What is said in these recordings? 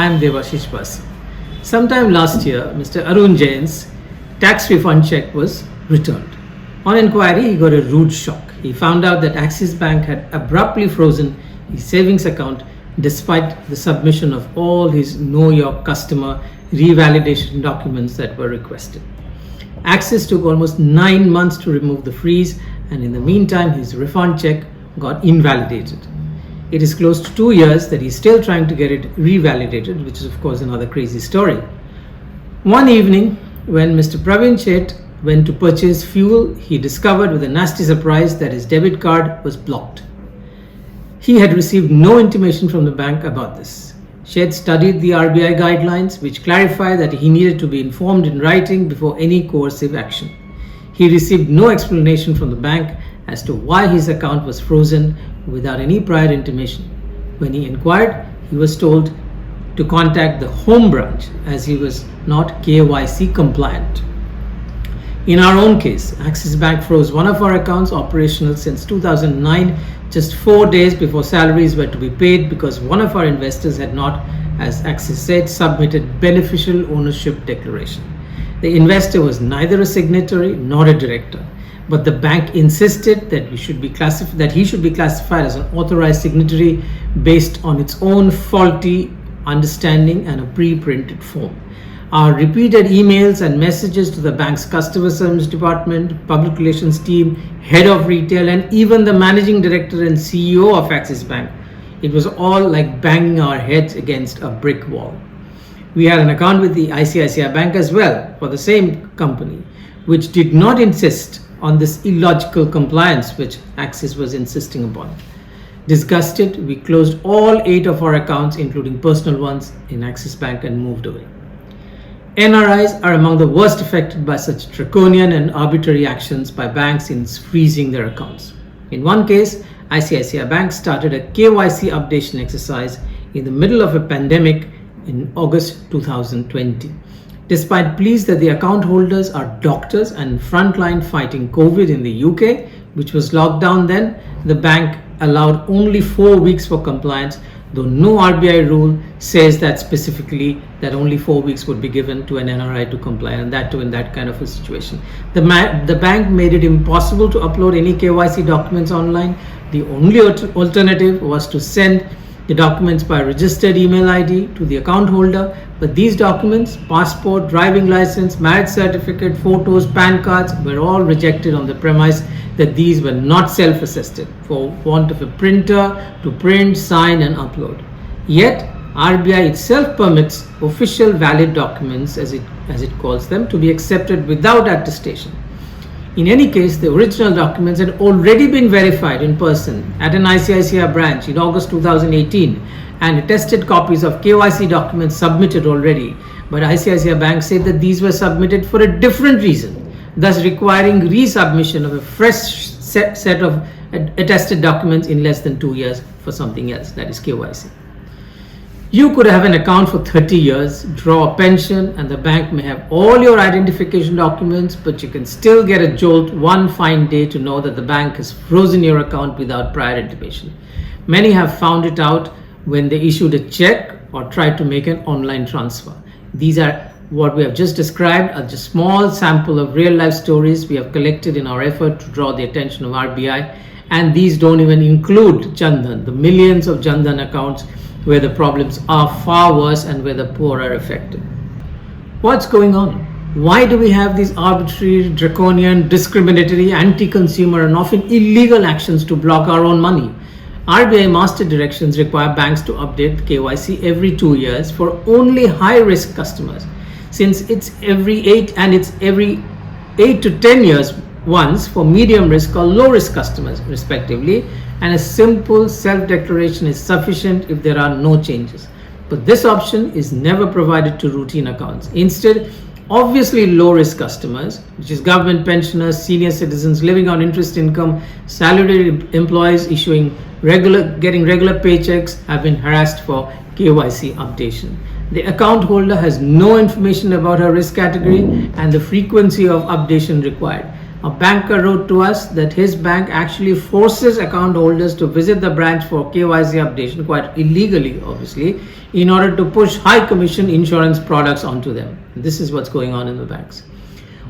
I'm Devashish Basu. Sometime last year, Mr. Arun Jain's tax refund check was returned. On inquiry, he got a rude shock. He found out that Axis Bank had abruptly frozen his savings account despite the submission of all his Know Your Customer revalidation documents that were requested. Axis took almost 9 months to remove the freeze, and in the meantime, his refund check got invalidated. It is close to 2 years that he's still trying to get it revalidated, which is of course another crazy story. One evening, when Mr. Praveen Chet went to purchase fuel, he discovered with a nasty surprise that his debit card was blocked. He had received no intimation from the bank about this. Chet studied the RBI guidelines, which clarify that he needed to be informed in writing before any coercive action. He received no explanation from the bank as to why his account was frozen without any prior intimation. When he inquired, he was told to contact the home branch as he was not KYC compliant. In our own case, Axis Bank froze one of our accounts operational since 2009, just 4 days before salaries were to be paid because one of our investors had not, as Axis said, submitted beneficial ownership declaration. The investor was neither a signatory nor a director, but the bank insisted that he should be classified as an authorized signatory based on its own faulty understanding and a pre-printed form. Our repeated emails and messages to the bank's customer service department, public relations team, head of retail, and even the managing director and CEO of Axis Bank, it was all like banging our heads against a brick wall. We had an account with the ICICI Bank as well for the same company, which did not insist on this illogical compliance which Axis was insisting upon. Disgusted, we closed all 8 of our accounts, including personal ones, in Axis Bank and moved away. NRIs are among the worst affected by such draconian and arbitrary actions by banks in freezing their accounts. In one case, ICICI Bank started a KYC updation exercise in the middle of a pandemic in August 2020. Despite pleas that the account holders are doctors and frontline fighting COVID in the UK, which was locked down then, the bank allowed only 4 weeks for compliance, though no RBI rule says that specifically that only 4 weeks would be given to an NRI to comply, and that too in that kind of a situation. The bank made it impossible to upload any KYC documents online. The only alternative was to send the documents by registered email ID to the account holder, but these documents, passport, driving license, marriage certificate, photos, PAN cards, were all rejected on the premise that these were not self-attested for want of a printer to print, sign and upload. Yet, RBI itself permits official valid documents, as it calls them, to be accepted without attestation. In any case, the original documents had already been verified in person at an ICICI branch in August 2018 and attested copies of KYC documents submitted already, but ICICI Bank said that these were submitted for a different reason, thus requiring resubmission of a fresh set of attested documents in less than 2 years for something else, that is KYC. You could have an account for 30 years, draw a pension, and the bank may have all your identification documents, but you can still get a jolt one fine day to know that the bank has frozen your account without prior intimation. Many have found it out when they issued a check or tried to make an online transfer. These are what we have just described are just small sample of real life stories we have collected in our effort to draw the attention of RBI, and these don't even include Jan Dhan, the millions of Jan Dhan accounts where the problems are far worse and where the poor are affected. What's going on? Why do we have these arbitrary, draconian, discriminatory, anti-consumer and often illegal actions to block our own money? RBI master directions require banks to update KYC every 2 years for only high-risk customers, since it's every 8 to 10 years once for medium risk or low risk customers respectively, and a simple self-declaration is sufficient if there are no changes. But this option is never provided to routine accounts. Instead, obviously low risk customers, which is government pensioners, senior citizens living on interest income, salaried employees getting regular paychecks, have been harassed for KYC updation. The account holder has no information about her risk category and the frequency of updation required. A banker wrote to us that his bank actually forces account holders to visit the branch for KYC updation, quite illegally, obviously, in order to push high commission insurance products onto them. This is what's going on in the banks.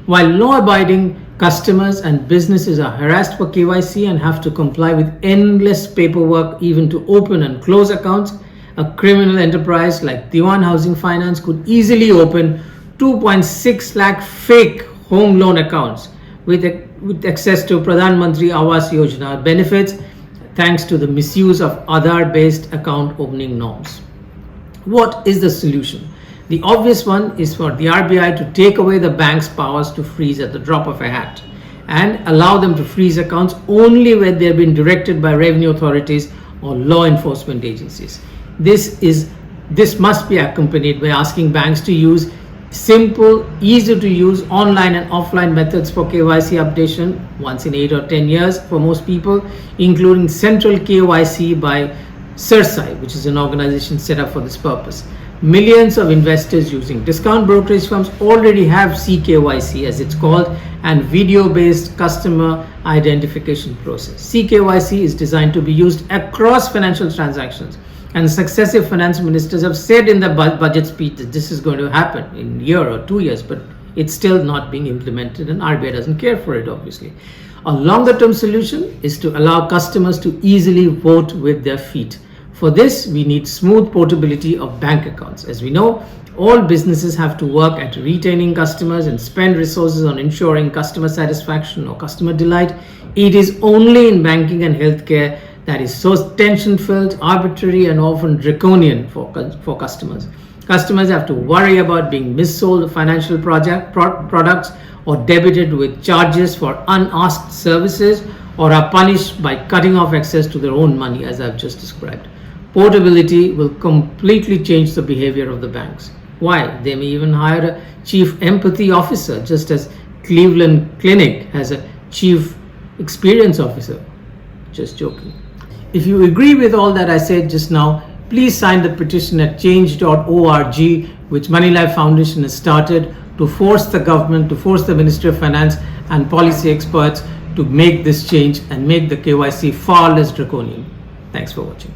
While law-abiding customers and businesses are harassed for KYC and have to comply with endless paperwork even to open and close accounts, a criminal enterprise like Diwan Housing Finance could easily open 2.6 lakh fake home loan accounts with access to Pradhan Mantri Awas Yojana benefits thanks to the misuse of Aadhaar-based account opening norms. What is the solution? The obvious one is for the RBI to take away the bank's powers to freeze at the drop of a hat and allow them to freeze accounts only when they have been directed by revenue authorities or law enforcement agencies. This must be accompanied by asking banks to use simple, easy to use online and offline methods for KYC updation once in 8 or 10 years for most people, including central KYC by CERSAI, which is an organization set up for this purpose. Millions of investors using discount brokerage firms already have CKYC, as it's called, and video-based customer identification process. CKYC is designed to be used across financial transactions, and successive finance ministers have said in the budget speech that this is going to happen in a year or 2 years, but it's still not being implemented, and RBI doesn't care for it, obviously. A longer-term solution is to allow customers to easily vote with their feet. For this, we need smooth portability of bank accounts. As we know, all businesses have to work at retaining customers and spend resources on ensuring customer satisfaction or customer delight. It is only in banking and healthcare that is so tension-filled, arbitrary, and often draconian for customers. Customers have to worry about being missold financial products or debited with charges for unasked services, or are punished by cutting off access to their own money, as I've just described. Portability will completely change the behavior of the banks. Why? They may even hire a chief empathy officer, just as Cleveland Clinic has a chief experience officer. Just joking. If you agree with all that I said just now, please sign the petition at change.org, which Moneylife Foundation has started to force the government, to force the Ministry of Finance and policy experts to make this change and make the KYC far less draconian. Thanks for watching.